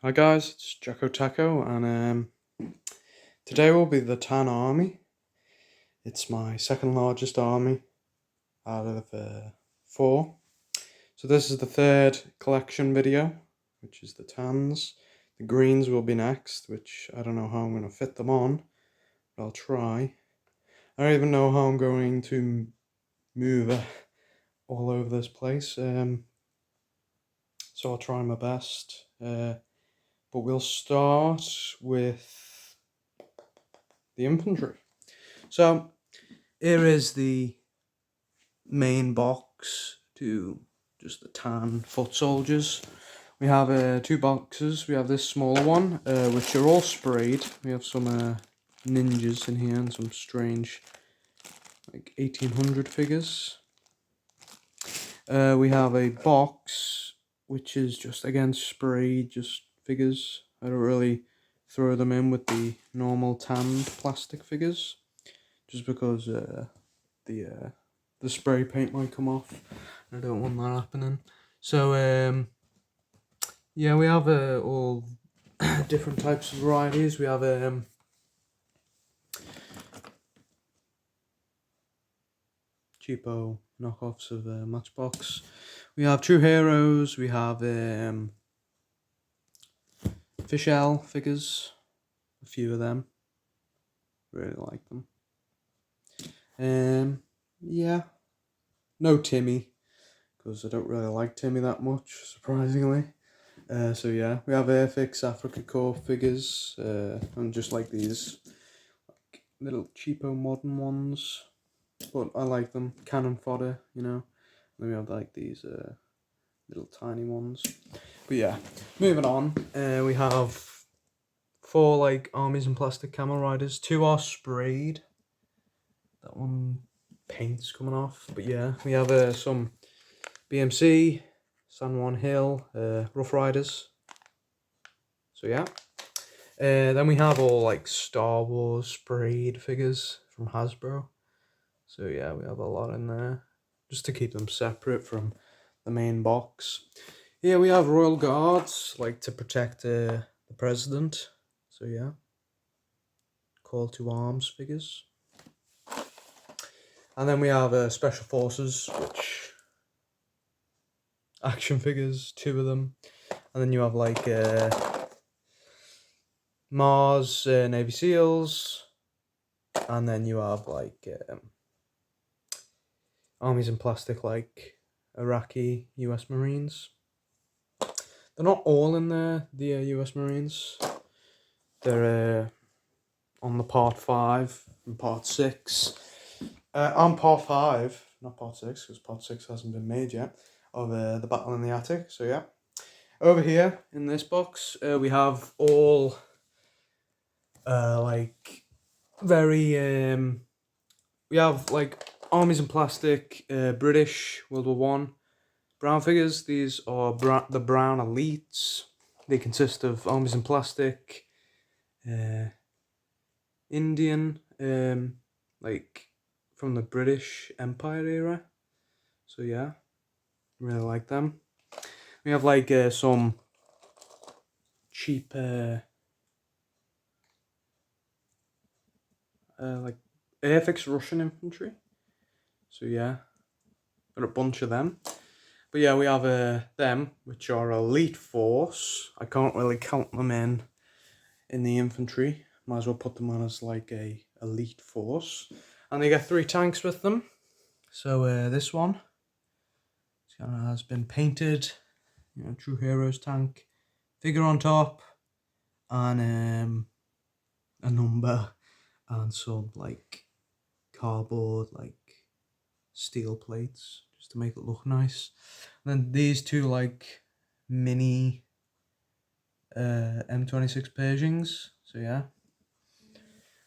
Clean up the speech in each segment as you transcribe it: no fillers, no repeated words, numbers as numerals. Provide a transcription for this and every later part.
Hi guys, it's Jacko Taco, and today will be the Tan Army. It's my second largest army out of four. So this is the third collection video, which is the Tans. The greens will be next, which I don't know how I'm going to fit them on, but I'll try. I don't even know how I'm going to move all over this place, so I'll try my best. But we'll start with the infantry. So here is the main box to just the tan foot soldiers. We have two boxes. We have this smaller one, which are all sprayed. We have some ninjas in here and some strange, like 1800 figures. We have a box, which is just again sprayed, just figures. I don't really throw them in with the normal tanned plastic figures, just because the spray paint might come off. I don't want that happening. So yeah, we have all different types of varieties. We have cheapo knockoffs of Matchbox. We have True Heroes. We have Fish-L figures. A few of them. Really like them. Yeah. No Timmy, because I don't really like Timmy that much, surprisingly. So yeah, we have Airfix Africa Corps figures, and just like these like little cheapo modern ones, but I like them. Cannon fodder, you know. Then we have like these little tiny ones. But yeah, moving on. We have four like armies and plastic camel riders. Two are sprayed. That one paint's coming off. But yeah, we have some BMC, San Juan Hill, Rough Riders. So yeah. Then we have all like Star Wars sprayed figures from Hasbro. So yeah, we have a lot in there, just to keep them separate from the main box. Here we have Royal Guards, like to protect the president. So yeah, Call to Arms figures. And then we have Special Forces, which action figures, two of them. And then you have like Mars Navy SEALs, and then you have like armies in plastic like Iraqi US Marines. They're not all in there, the US Marines. They're on the part 5 and part 6. On part 5, not part 6, because part 6 hasn't been made yet, of the Battle in the Attic. So yeah. Over here in this box, we have all like very we have like armies in plastic, British World War One brown figures. These are the brown elites. They consist of armies in plastic, Indian, like from the British Empire era. So yeah, really like them. We have like some cheap like Airfix Russian infantry. So yeah, got a bunch of them. But yeah, we have them, which are elite force. I can't really count them in the infantry. Might as well put them on as like a elite force. And they get 3 tanks with them. So this one has been painted, you know, True Heroes tank, figure on top, and a number, and some like cardboard, like steel plates, just to make it look nice. And then these two like mini M26 Pershings. So yeah.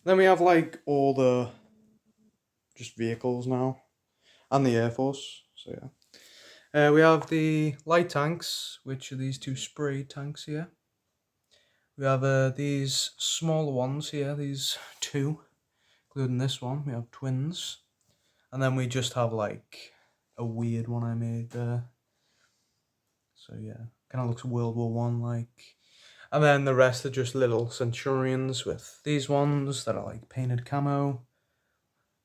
Then we have like all the just vehicles now, and the Air Force. So yeah. We have the light tanks, which are these 2 spray tanks here. We have these smaller ones here, these 2, including this one. We have twins. And then we just have like a weird one I made there. So yeah, kind of looks World War One like. And then the rest are just little Centurions with these ones that are like painted camo,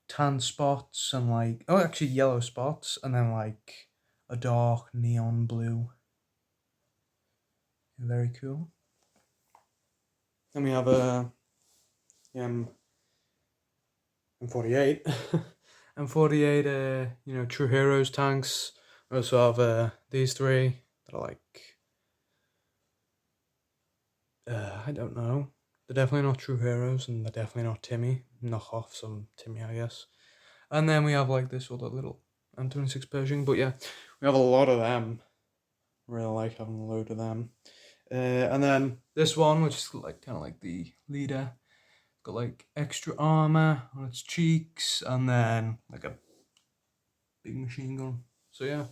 tan spots, and like, oh, actually yellow spots, and then like a dark neon blue. Very cool. Then we have a M48. M48, you know, True Heroes tanks. We also have these three that are like, I don't know. They're definitely not True Heroes, and they're definitely not Timmy. Knock off some Timmy, I guess. And then we have like this other little M26 Pershing. But yeah, we have a lot of them. Really like having a load of them. And then this one, which is like kind of like the leader, got like extra armor on its cheeks, and then like a big machine gun. So yeah.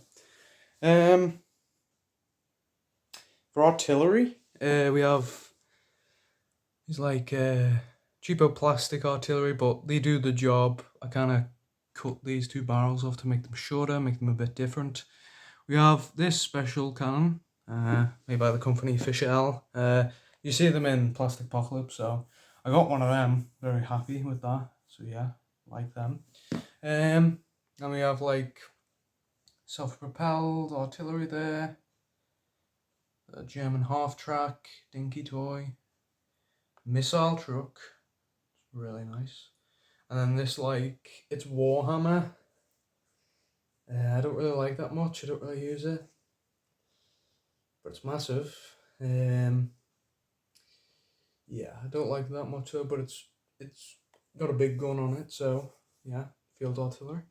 For artillery, we have these like cheapo plastic artillery, but they do the job. I kind of cut these two barrels off to make them shorter, make them a bit different. We have this special cannon, made by the company Fischl. You see them in Plastic Apocalypse, so I got one of them. Very happy with that. So yeah, like them. And we have like self-propelled artillery there. A German half-track dinky toy. Missile truck. Really nice. And then this like, it's Warhammer. I don't really like that much. I don't really use it. But it's massive. Yeah, I don't like that much though, but it's got a big gun on it, so yeah, field artillery.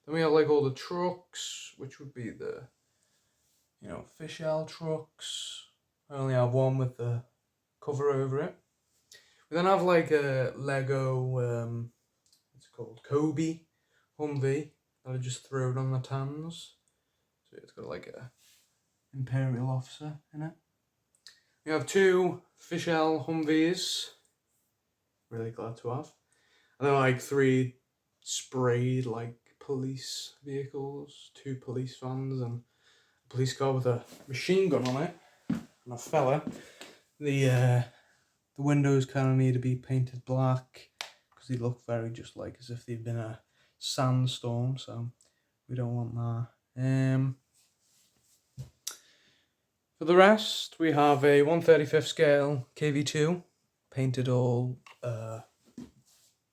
Then we have like all the trucks, which would be the, you know, Fischl trucks. I only have one with the cover over it. We then have like a Lego, what's it called, Kobe Humvee that I just thrown on the tans. So it's got like a Imperial officer in it. We have two Fischl Humvees. Really glad to have. And then like three sprayed like police vehicles, two police vans, and a police car with a machine gun on it, and a fella. The windows kind of need to be painted black because they look very just like as if they've been a sandstorm, so we don't want that. For the rest, we have a 1/35 scale KV2, painted all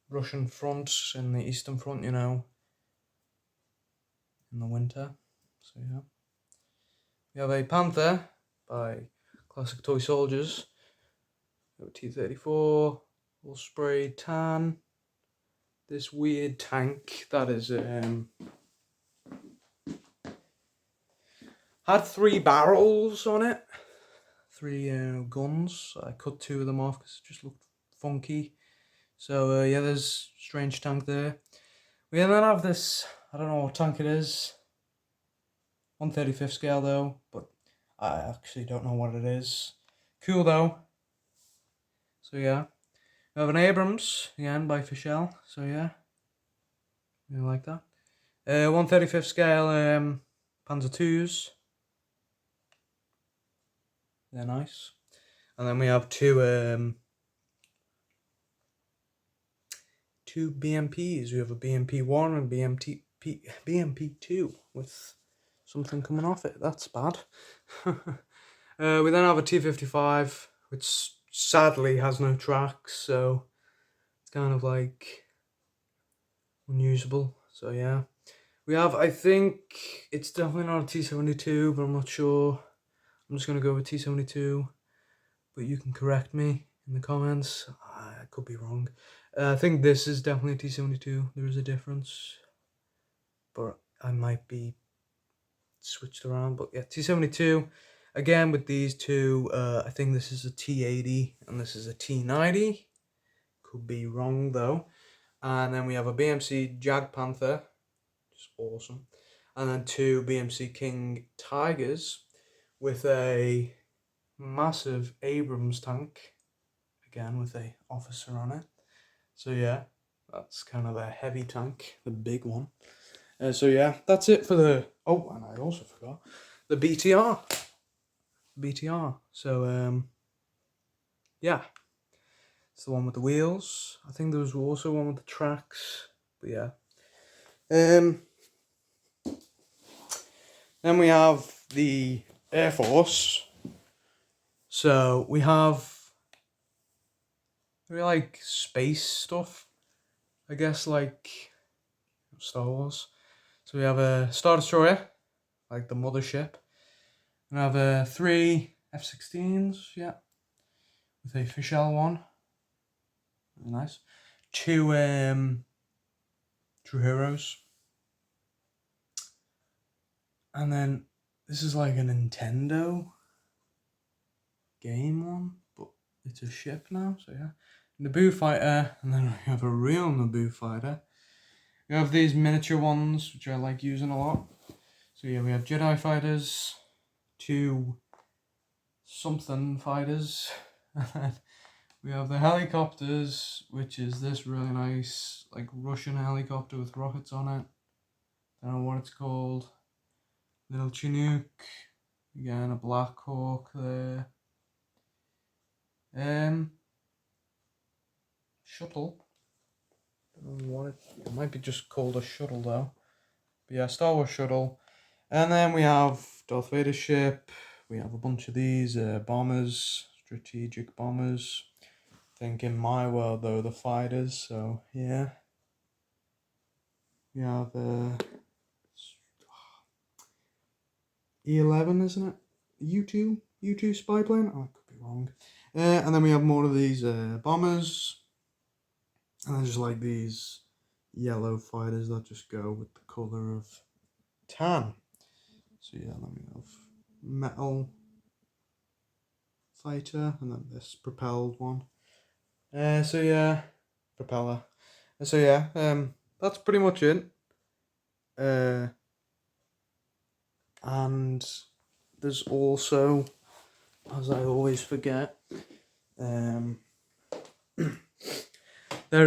Russian front in the Eastern Front, you know, in the winter. So yeah. We have a Panther by Classic Toy Soldiers. We have a T-34, all sprayed tan. This weird tank that is had 3 barrels on it, 3 guns. I cut 2 of them off because it just looked funky. So yeah, there's strange tank there. We then have this, I don't know what tank it is, 1/35 scale though, but I actually don't know what it is. Cool though. So yeah, we have an Abrams again by Fischl. So yeah, really like that. 1/35 scale Panzer IIs. They're nice. And then we have two BMPs. We have a BMP1 and BMP2 with something coming off it. That's bad. We then have a T-55, which sadly has no tracks, so it's kind of like unusable. So yeah, we have, I think it's definitely not a T-72, but I'm not sure. I'm just gonna go with T-72, but you can correct me in the comments. I could be wrong. I think this is definitely a T-72. There is a difference, but I might be switched around. But yeah, T-72. Again, with these two, I think this is a T-80 and this is a T-90. Could be wrong though. And then we have a BMC Jag Panther, which is awesome. And then 2 BMC King Tigers with a massive Abrams tank, again with a officer on it. So yeah, that's kind of a heavy tank, the big one. So yeah, that's it for the, oh, and I also forgot, the BTR. So yeah, it's the one with the wheels. I think there was also one with the tracks, but yeah. Then we have the Air Force. So we have like space stuff, I guess, like Star Wars. So we have a Star Destroyer, like the mothership. And I have 3 F-16s, yeah, with a Fischl one. Really nice. 2 True Heroes. And then this is like a Nintendo game one, but it's a ship now, so yeah. Naboo fighter, and then we have a real Naboo fighter. We have these miniature ones, which I like using a lot. So yeah, we have Jedi fighters, 2 something fighters, and then we have the helicopters, which is this really nice, like Russian helicopter with rockets on it. I don't know what it's called. Little Chinook, again a Black Hawk there. Shuttle. I don't know what it might be just called a shuttle though. But yeah, Star Wars shuttle. And then we have Darth Vader's ship. We have a bunch of these bombers, strategic bombers. I think in my world though, the fighters. So yeah, we have E11, isn't it? U2 spy plane. Oh, I could be wrong. And then we have more of these bombers, and then just like these yellow fighters that just go with the color of tan. So yeah, then we have metal fighter, and then this propelled one. So yeah, propeller. So yeah, that's pretty much it. And there's also, as I always forget, there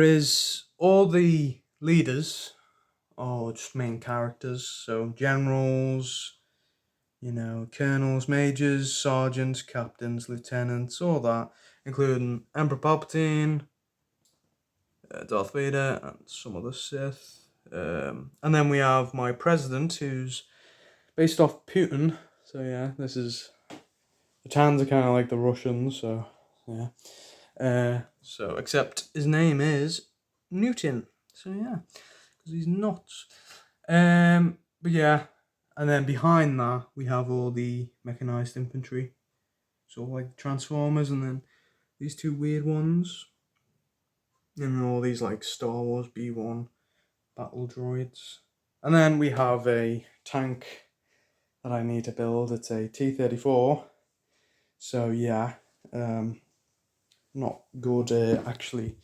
is all the leaders, or just main characters. So generals, colonels, majors, sergeants, captains, lieutenants, all that, including Emperor Palpatine, Darth Vader, and some other Sith. And then we have my president, who's based off Putin. So yeah, the Tans are kind of like the Russians. So yeah. So except his name is Newton. So yeah, because he's nuts. But yeah, and then behind that we have all the mechanized infantry. So like Transformers, and then these 2 weird ones. And then all these like Star Wars B1 battle droids. And then we have a tank that I need to build. It's a T-34. So yeah, not good at actually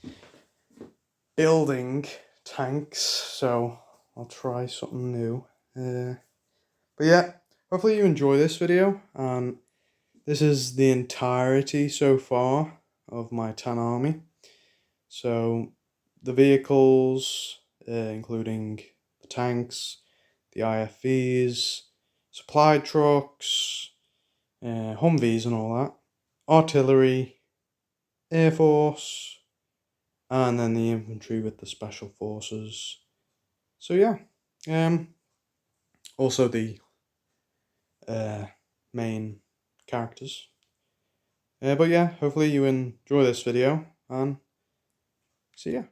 building tanks. So I'll try something new. But yeah, hopefully you enjoy this video. And this is the entirety so far of my Tan army. So the vehicles, including the tanks, the IFVs, supply trucks, Humvees and all that, artillery, Air Force, and then the infantry with the special forces. So yeah, also the main characters. But yeah, hopefully you enjoy this video, and see ya.